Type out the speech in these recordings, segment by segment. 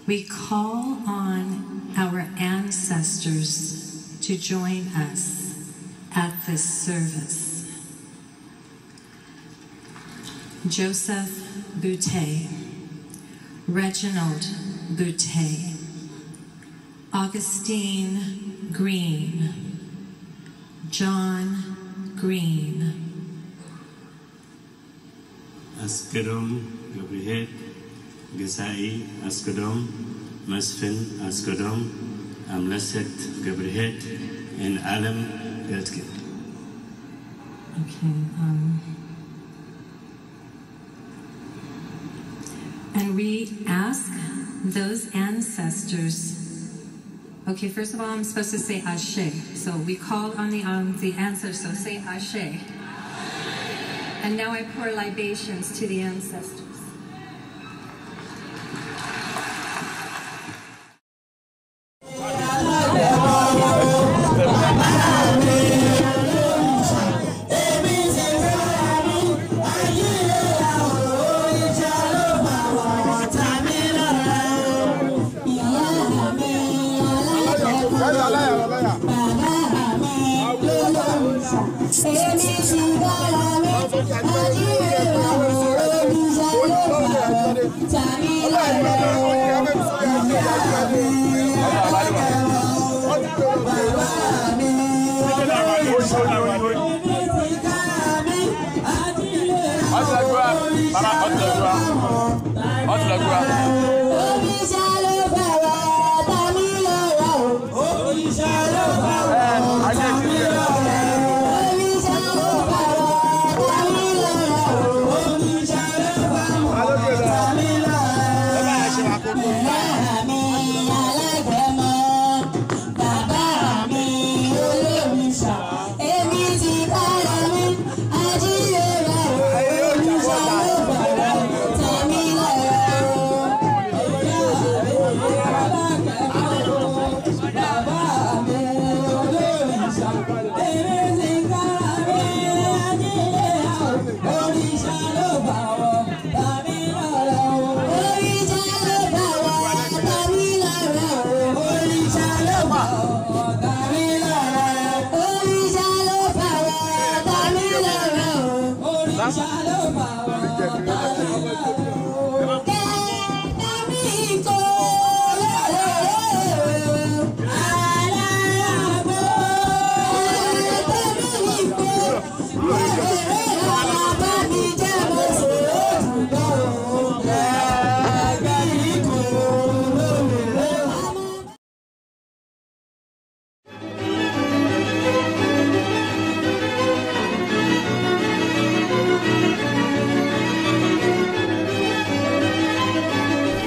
We call on our ancestors to join us at this service. Joseph Boutte, Reginald Boutte, Augustine Green, John Green. Askedom, Gabriel, Gesai, Askedom, Masfin, Askedom, Amleset, Gabriel, and Alam Gertke. Okay, and we ask those ancestors. Okay, first of all, I'm supposed to say Ashe. So we call on the ancestors, so say Ashe. And now I pour libations to the ancestors.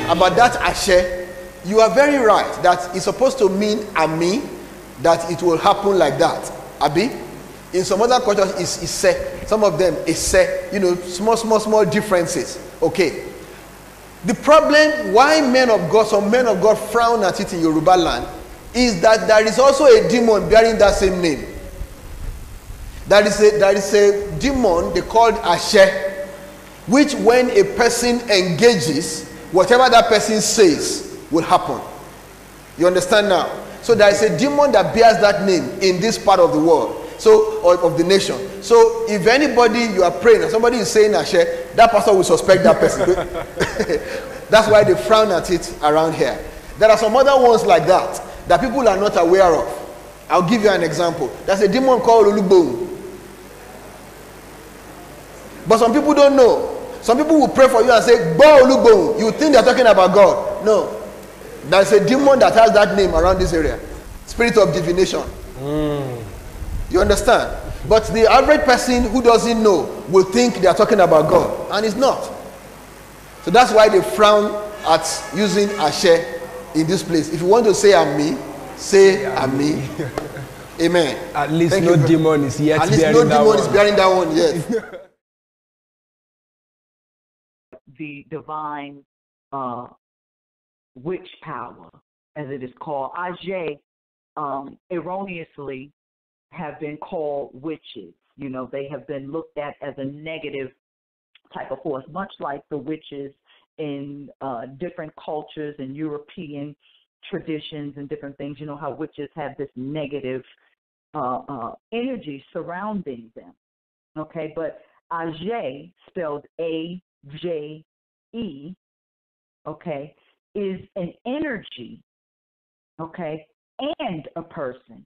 About that Ashe, you are very right that it's supposed to mean Ami, that it will happen like that. Abi, in some other cultures it's Ise, some of them Ise, small differences. Okay. The problem why some men of God frown at it in Yoruba land is that there is also a demon bearing that same name. There is a demon they called Ashe, which when a person engages, whatever that person says will happen. You understand now? So there is a demon that bears that name in this part of the world, or of the nation. So if anybody you are praying and somebody is saying Ashe, that pastor will suspect that person. That's why they frown at it around here. There are some other ones like that people are not aware of. I'll give you an example. There's a demon called Olugbo. But some people don't know. Some people will pray for you and say, Bo Olugbo. You think they're talking about God. No. There's a demon that has that name around this area. Spirit of divination. You understand? But the average person who doesn't know will think they are talking about God. And it's not. So that's why they frown at using Ashe in this place. If you want to say Ami, say Ami. Amen. At least no demon is yet bearing that one. At least no demon is bearing that one, yes. The divine witch power, as it is called. Ashe erroneously have been called witches. They have been looked at as a negative type of force, much like the witches in different cultures and European traditions and different things. You know how witches have this negative energy surrounding them. Okay, but Ashe, spelled A-J-E, okay, is an energy, okay, and a person.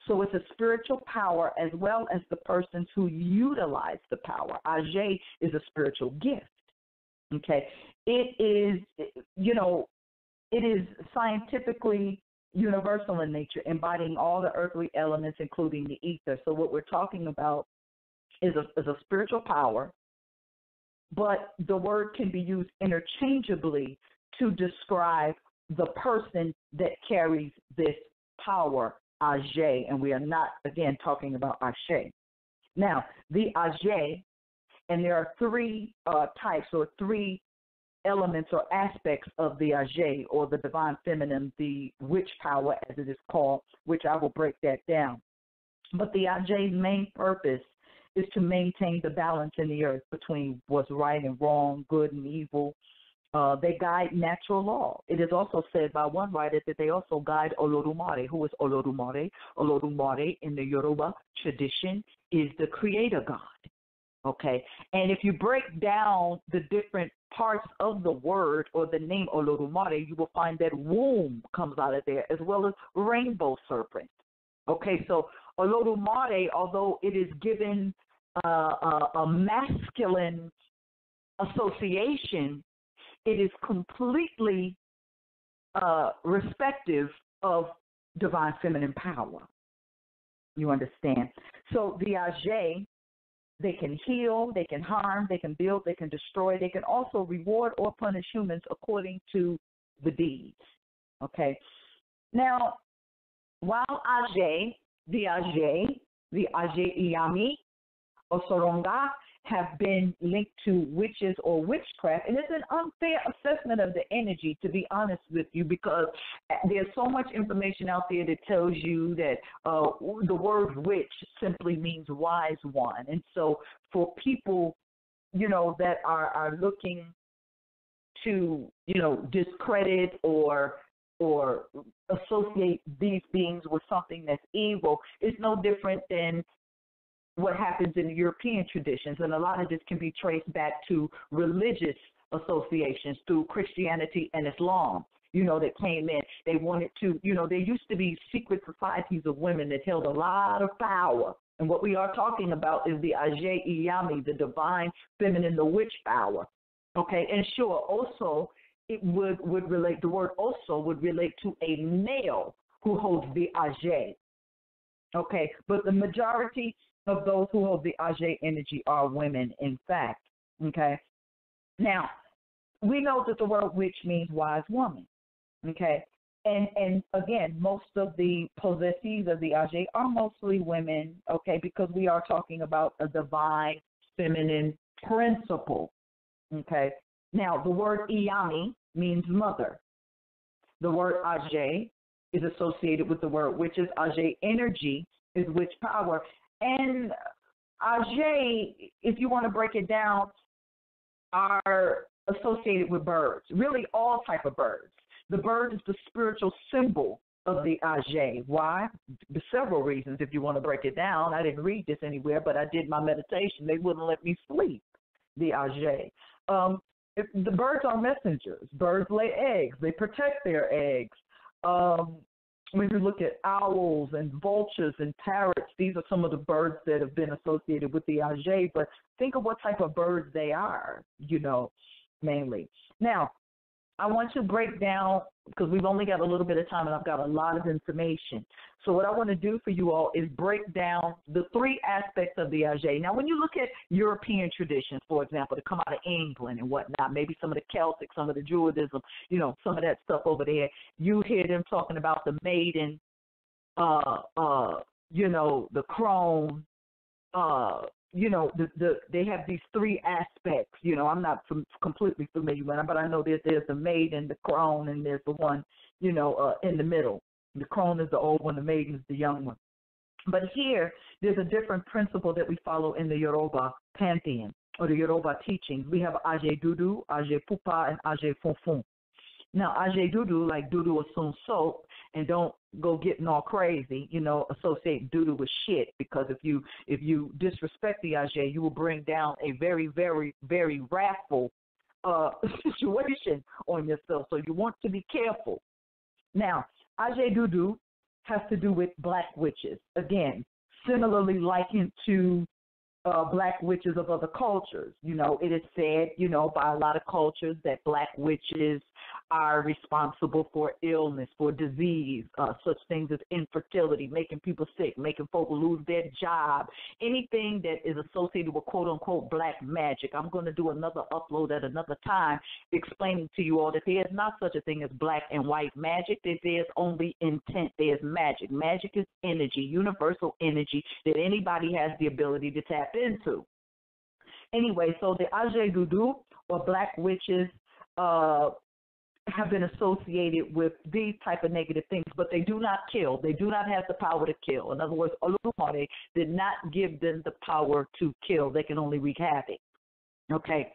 So it's a spiritual power as well as the persons who utilize the power. Ashe is a spiritual gift, okay. It is, it is scientifically universal in nature, embodying all the earthly elements, including the ether. So what we're talking about is a spiritual power, but the word can be used interchangeably to describe the person that carries this power, Ashe, and we are not, again, talking about Ashe. Now, the Ashe, and there are three types or three elements or aspects of the Ashe, or the divine feminine, the witch power as it is called, which I will break that down. But the Ashe's main purpose is to maintain the balance in the earth between what's right and wrong, good and evil. They guide natural law. It is also said by one writer that they also guide Olodumare. Who is Olodumare? Olodumare in the Yoruba tradition is the creator God. Okay, and if you break down the different parts of the word or the name Olodumare, you will find that womb comes out of there, as well as rainbow serpent. Okay, so Olodumare, although it is given a masculine association, it is completely respective of divine feminine power. You understand? So the Ashe, they can heal, they can harm, they can build, they can destroy, they can also reward or punish humans according to the deeds. Okay? Now, while Ashe, the Ashe Iyami, or Soronga, have been linked to witches or witchcraft, and it's an unfair assessment of the energy, to be honest with you, because there's so much information out there that tells you that the word witch simply means wise one. And so for people, that are looking to, discredit or associate these beings with something that's evil, it's no different than what happens in the European traditions. And a lot of this can be traced back to religious associations through Christianity and Islam, that came in. They wanted to, there used to be secret societies of women that held a lot of power. And what we are talking about is the Ashe Iyami, the divine feminine, the witch power. Okay, and sure, also, it would relate, the word also would relate to a male who holds the Ashe. Okay, but the majority of those who hold the Ashe energy are women, in fact. Okay, now we know that the word witch means wise woman. Okay, and again, most of the possessees of the Ashe are mostly women. Okay, because we are talking about a divine feminine principle. Okay, now the word Iyami means mother. The word Ashe is associated with the word witches. Ashe energy is witch power. And Ashe, if you want to break it down, are associated with birds, really all type of birds. The bird is the spiritual symbol of the Ashe. Why? For several reasons, if you want to break it down. I didn't read this anywhere, but I did my meditation. They wouldn't let me sleep, the Ashe. The birds are messengers. Birds lay eggs. They protect their eggs. When you look at owls and vultures and parrots, these are some of the birds that have been associated with the Ashe, but think of what type of birds they are, mainly. Now, I want to break down, because we've only got a little bit of time and I've got a lot of information. So what I want to do for you all is break down the three aspects of the Ashe. Now, when you look at European traditions, for example, to come out of England and whatnot, maybe some of the Celtic, some of the Druidism, some of that stuff over there, you hear them talking about the maiden, the crone, they have these three aspects. I'm not completely familiar with them, but I know that there's the maiden, the crone, and there's the one, in the middle. The crone is the old one, the maiden is the young one. But here, there's a different principle that we follow in the Yoruba pantheon. or the Yoruba teachings. We have Ashe Dudu, Ashe Pupa, and Ashe Funfun. Now, Ashe Dudu, like Dudu assumes soap, and don't go getting all crazy, associate Dudu with shit, because if you disrespect the Ashe, you will bring down a very, very, very wrathful situation on yourself. So you want to be careful. Now, Ashe Dudu has to do with black witches. Again, similarly likened to black witches of other cultures. It is said, by a lot of cultures that black witches are responsible for illness, for disease, such things as infertility, making people sick, making folk lose their job, anything that is associated with quote-unquote black magic. I'm going to do another upload at another time explaining to you all that there is not such a thing as black and white magic. That there's only intent. There's magic. Magic is energy, universal energy that anybody has the ability to tap into. Anyway, so the Ashe Dudu, or black witches, have been associated with these type of negative things, but they do not kill. They do not have the power to kill. In other words, Olumare did not give them the power to kill. They can only wreak havoc. Okay.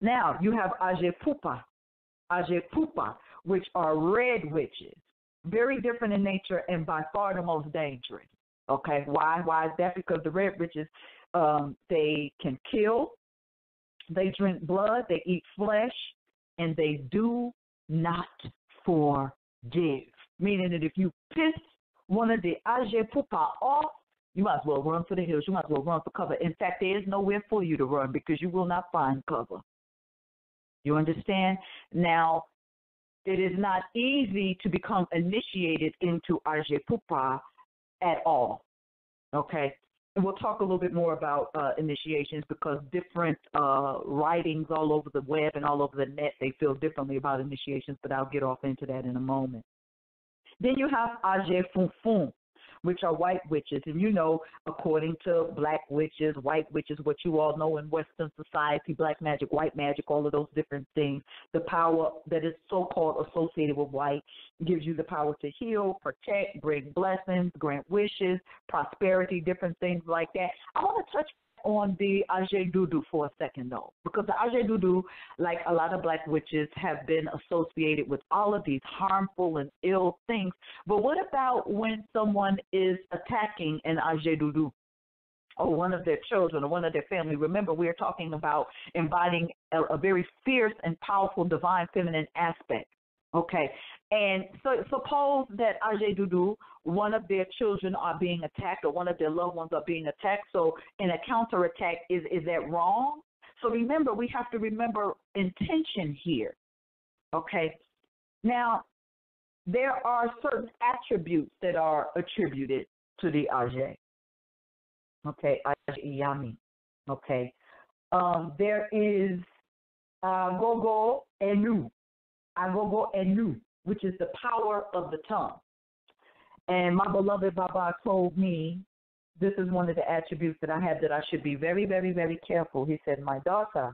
Now, you have Ashe Pupa, which are red witches. Very different in nature and by far the most dangerous. Okay. Why? Why is that? Because the red witches, they can kill, they drink blood, they eat flesh, and they do not forgive. Meaning that if you piss one of the Ashe Pupa off, you might as well run for the hills. You might as well run for cover. In fact, there is nowhere for you to run because you will not find cover. You understand? Now, it is not easy to become initiated into Ashe Pupa at all. Okay? And we'll talk a little bit more about initiations because different writings all over the web and all over the net, they feel differently about initiations, but I'll get off into that in a moment. Then you have Ashe Funfun, which are white witches. And according to black witches, white witches, what you all know in Western society, black magic, white magic, all of those different things, the power that is so-called associated with white gives you the power to heal, protect, bring blessings, grant wishes, prosperity, different things like that. I want to touch on the Ashe Dudu for a second, though, because the Ashe Dudu, like a lot of black witches, have been associated with all of these harmful and ill things. But what about when someone is attacking an Ashe Dudu, or one of their children, or one of their family? Remember, we are talking about embodying a very fierce and powerful divine feminine aspect. Okay, and so suppose that Ashe Dudu, one of their children are being attacked, or one of their loved ones are being attacked. So in a counterattack, is that wrong? So remember, we have to remember intention here. Okay, now there are certain attributes that are attributed to the Ashe. Okay, Ashe Iyami. Okay, there is Agogo Enu. Agogo Enu, which is the power of the tongue. And my beloved Baba told me this is one of the attributes that I have, that I should be very, very, very careful. He said, my daughter,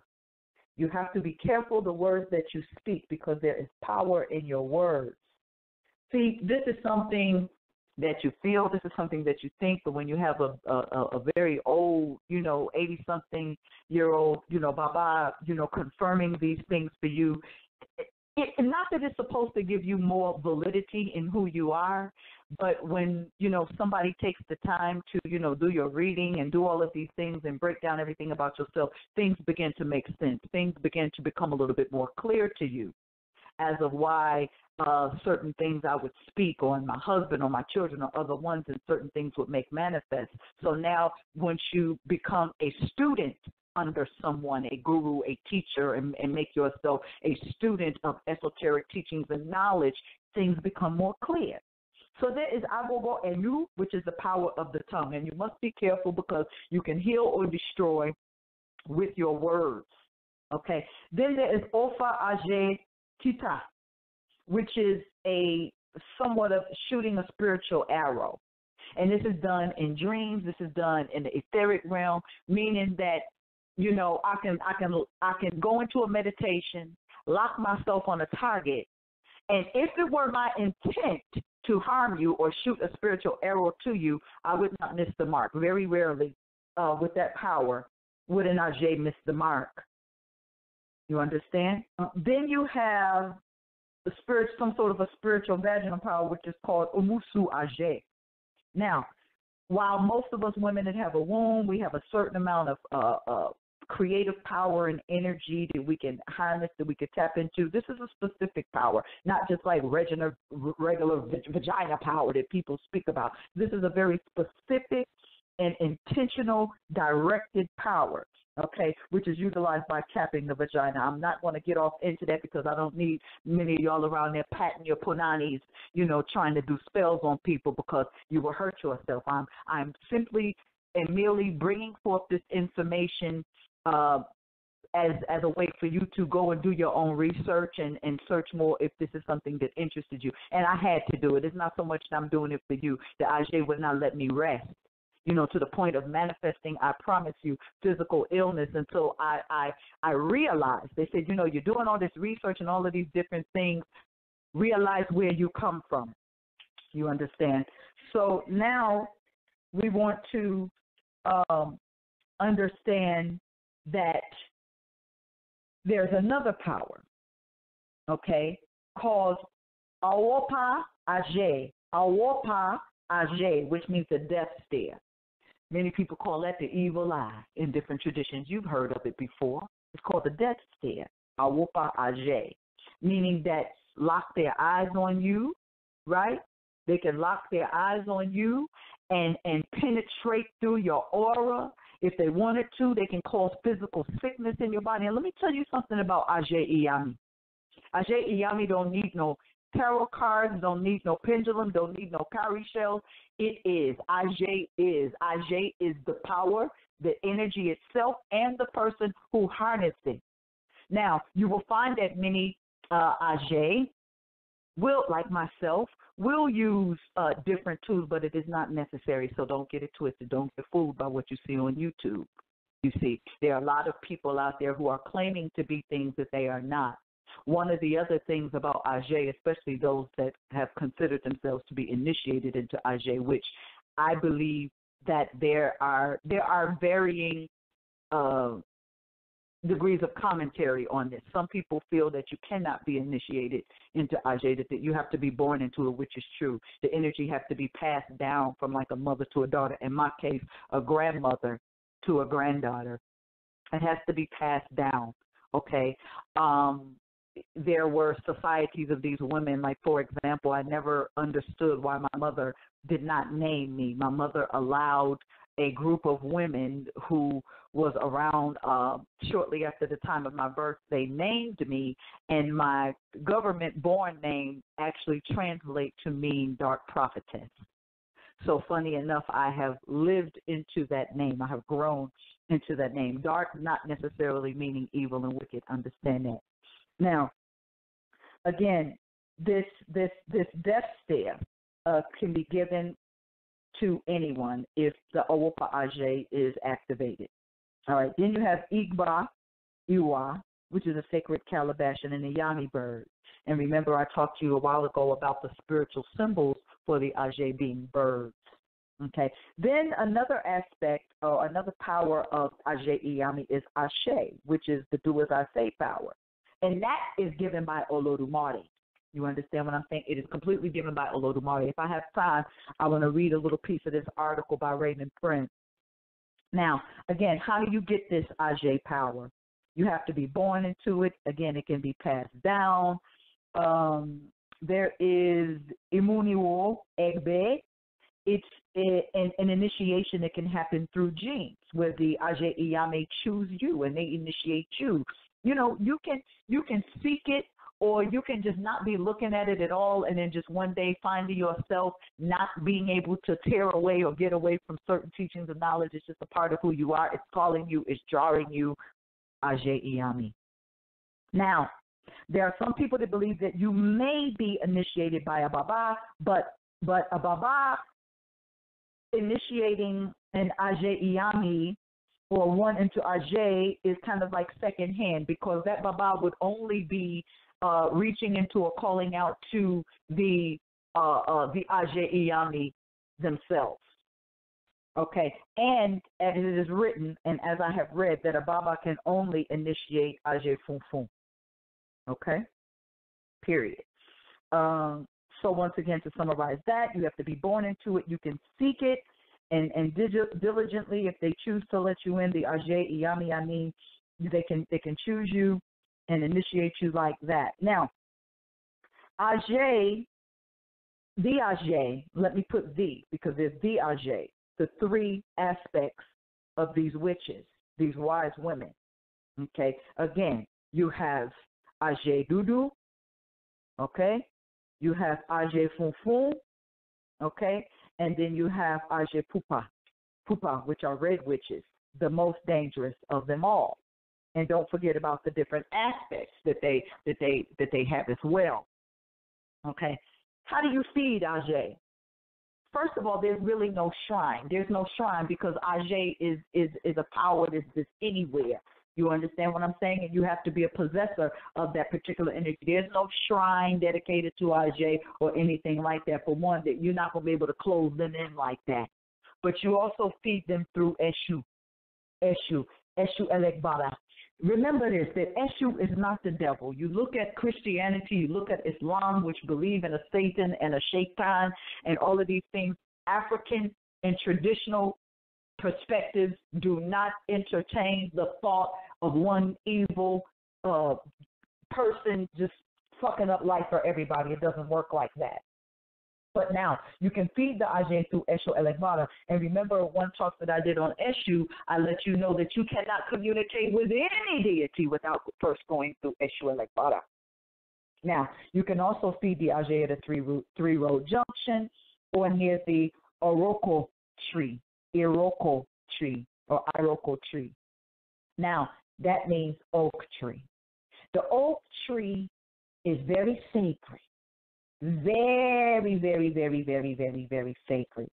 you have to be careful the words that you speak because there is power in your words. See, this is something that you feel, this is something that you think, but when you have a very old, 80-something-year-old, Baba, confirming these things for you, not that it's supposed to give you more validity in who you are, but when, somebody takes the time to, do your reading and do all of these things and break down everything about yourself, things begin to make sense. Things begin to become a little bit more clear to you as of why certain things I would speak on my husband or my children or other ones, and certain things would make manifest. So now once you become a student under someone, a guru, a teacher, and make yourself a student of esoteric teachings and knowledge, things become more clear. So there is Agogo Enu, which is the power of the tongue. And you must be careful because you can heal or destroy with your words. Okay. Then there is Ofa Ashe Kita, which is a somewhat of shooting a spiritual arrow. And this is done in dreams. This is done in the etheric realm, meaning that I can go into a meditation, lock myself on a target, and if it were my intent to harm you or shoot a spiritual arrow to you, I would not miss the mark. Very rarely with that power would an Ashe miss the mark? You understand? Then you have the spirit, some sort of a spiritual vaginal power, which is called Umusu Ashe. Now, while most of us women that have a womb, we have a certain amount of creative power and energy that we can harness, that we can tap into. This is a specific power, not just like regular vagina power that people speak about. This is a very specific and intentional, directed power, okay, which is utilized by tapping the vagina. I'm not going to get off into that because I don't need many of y'all around there patting your punanis, trying to do spells on people because you will hurt yourself. I'm simply and merely bringing forth this information as a way for you to go and do your own research and search more if this is something that interested you. And I had to do it. It's not so much that I'm doing it for you. The Ashe would not let me rest, to the point of manifesting, I promise you, physical illness until I realized. They said, you're doing all this research and all of these different things. Realize where you come from. You understand? So now we want to understand that there's another power, okay, called Awopa Ashe. Awopa Ashe, which means the death stare. Many people call that the evil eye in different traditions. You've heard of it before. It's called the death stare, Awopa Ashe, meaning that lock their eyes on you, right? They can lock their eyes on you and penetrate through your aura. If they wanted to, they can cause physical sickness in your body. And let me tell you something about Ashe Iyami. Ashe Iyami don't need no tarot cards, don't need no pendulum, don't need no cowrie shells. It is. Ashe is. Ashe is the power, the energy itself, and the person who harnessed it. Now, you will find that many Ashe will, like myself, will use different tools, but it is not necessary, so don't get it twisted. Don't get fooled by what you see on YouTube. You see, there are a lot of people out there who are claiming to be things that they are not. One of the other things about Ashe, especially those that have considered themselves to be initiated into Ashe, which I believe that there are varying degrees of commentary on this. Some people feel that you cannot be initiated into Ashe, that you have to be born into it, which is true. The energy has to be passed down from like a mother to a daughter. In my case, a grandmother to a granddaughter. It has to be passed down, okay? There were societies of these women, like, for example, I never understood why my mother did not name me. My mother allowed a group of women who was around shortly after the time of my birth. They named me, and my government-born name actually translates to mean dark prophetess. So funny enough, I have lived into that name. I have grown into that name. Dark not necessarily meaning evil and wicked. Understand that. Now, again, this death stare can be given to anyone if the Awopa Ashe is activated. All right. Then you have Igba Iwa, which is a sacred calabash and an Iyami bird. And remember, I talked to you a while ago about the spiritual symbols for the Ashe being birds. Okay. Then another aspect or another power of Ashe Iyami is Ashe, which is the do as I say power. And that is given by Olodumare. You understand what I'm saying? It is completely given by Olodumare. If I have time, I want to read a little piece of this article by Raymond Prince. Now, again, how do you get this Ashe power? You have to be born into it. Again, it can be passed down. There is Imuniwo Egbe. It's an initiation that can happen through genes, where the Ashe Iyame choose you and they initiate you. You know, you can seek it, or you can just not be looking at it at all, and then just one day finding yourself not being able to tear away or get away from certain teachings of knowledge. It's just a part of who you are. It's calling you. It's drawing you. Ashe Iyami. Now, there are some people that believe that you may be initiated by a Baba, but a Baba initiating an Ashe Iyami or one into Ashe is kind of like secondhand, because that Baba would only be reaching into or calling out to the Ashe Iyami themselves. Okay, and as it is written, and as I have read, that a Baba can only initiate Ashe Funfun. Okay, period. So once again, to summarize that, you have to be born into it. You can seek it and diligently, if they choose to let you in, the Ashe Iyami Ani, they can choose you and initiate you like that. Now, Ashe, the Ashe, let me put the, because there's the Ashe, the three aspects of these witches, these wise women. Okay, again, you have Ashe Dudu, okay, you have Ashe Funfun, okay, and then you have Ashe Pupa, which are red witches, the most dangerous of them all. And don't forget about the different aspects that they have as well. Okay, how do you feed Ashe? First of all, there's really no shrine. There's no shrine because Ashe is a power that's anywhere. You understand what I'm saying? And you have to be a possessor of that particular energy. There's no shrine dedicated to Ashe or anything like that. For one, that you're not going to be able to close them in like that. But you also feed them through Eshu Elekbara. Remember this, that Eshu is not the devil. You look at Christianity, you look at Islam, which believe in a Satan and a Shaitan and all of these things. African and traditional perspectives do not entertain the thought of one evil person just fucking up life for everybody. It doesn't work like that. But now, you can feed the Ashe through Eshu Elekbara. And remember one talk that I did on Eshu, I let you know that you cannot communicate with any deity without first going through Eshu Elekbara. Now, you can also feed the Ashe at a three-road junction or near the Iroko tree, or Iroko tree. Now, that means oak tree. The oak tree is very sacred. Very, very, very, very, very, very sacred.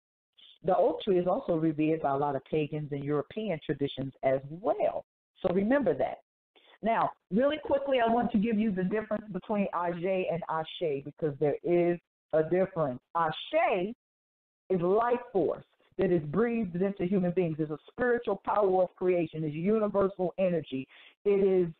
The oak tree is also revered by a lot of pagans and European traditions as well. So remember that. Now, really quickly, I want to give you the difference between Ashe and Ashe because there is a difference. Ashe is life force that is breathed into human beings. It's a spiritual power of creation. It's universal energy. It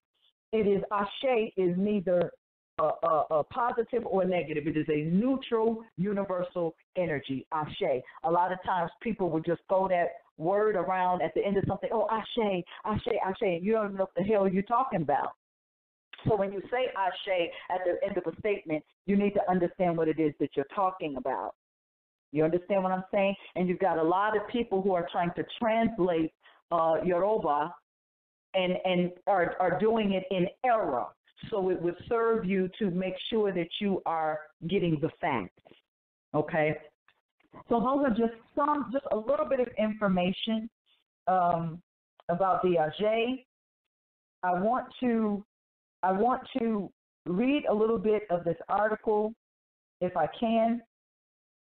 is Ashe is neither a positive or negative. It is a neutral, universal energy, Ashe. A lot of times people will just throw that word around at the end of something, oh, Ashe, Ashe, Ashe, and you don't even know what the hell you're talking about. So when you say Ashe at the end of a statement, you need to understand what it is that you're talking about. You understand what I'm saying? And you've got a lot of people who are trying to translate Yoruba and are doing it in error. So it would serve you to make sure that you are getting the facts. Okay? So those are just a little bit of information about the Ashe. I want to read a little bit of this article, if I can,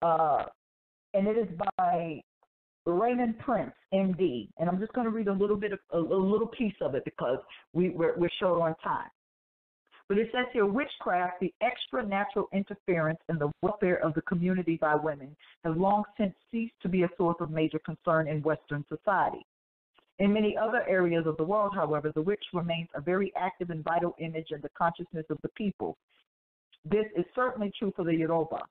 and it is by Raymond Prince, MD, and I'm just going to read a little piece of it because we're short on time. But it says here, witchcraft, the extra-natural interference in the welfare of the community by women, has long since ceased to be a source of major concern in Western society. In many other areas of the world, however, the witch remains a very active and vital image in the consciousness of the people. This is certainly true for the Yoruba,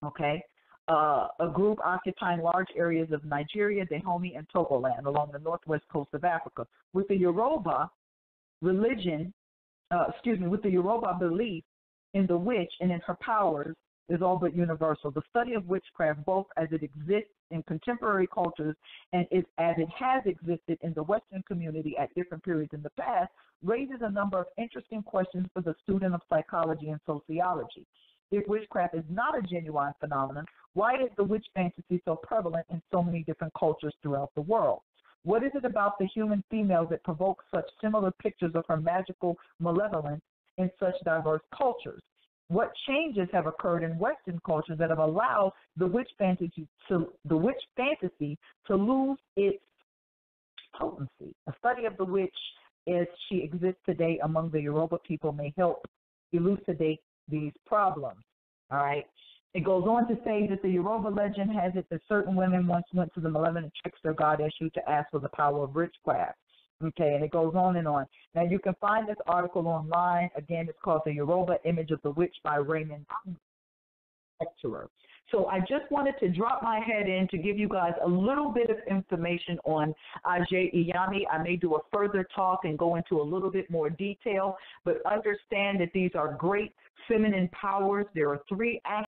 okay? A group occupying large areas of Nigeria, Dahomey, and Togoland along the northwest coast of Africa. With the Yoruba with the Yoruba belief in the witch and in her powers is all but universal. The study of witchcraft, both as it exists in contemporary cultures and as it has existed in the Western community at different periods in the past, raises a number of interesting questions for the student of psychology and sociology. If witchcraft is not a genuine phenomenon, why is the witch fantasy so prevalent in so many different cultures throughout the world? What is it about the human female that provokes such similar pictures of her magical malevolence in such diverse cultures? What changes have occurred in Western cultures that have allowed the witch fantasy to lose its potency? A study of the witch as she exists today among the Yoruba people may help elucidate these problems. All right. It goes on to say that the Yoruba legend has it that certain women once went to the malevolent trickster god Ashe to ask for the power of witchcraft. Okay, and it goes on and on. Now, you can find this article online. Again, it's called The Yoruba Image of the Witch by Raymond Lecturer. So I just wanted to drop my head in to give you guys a little bit of information on Ashe Iyami. I may do a further talk and go into a little bit more detail, but understand that these are great feminine powers. There are 3 aspects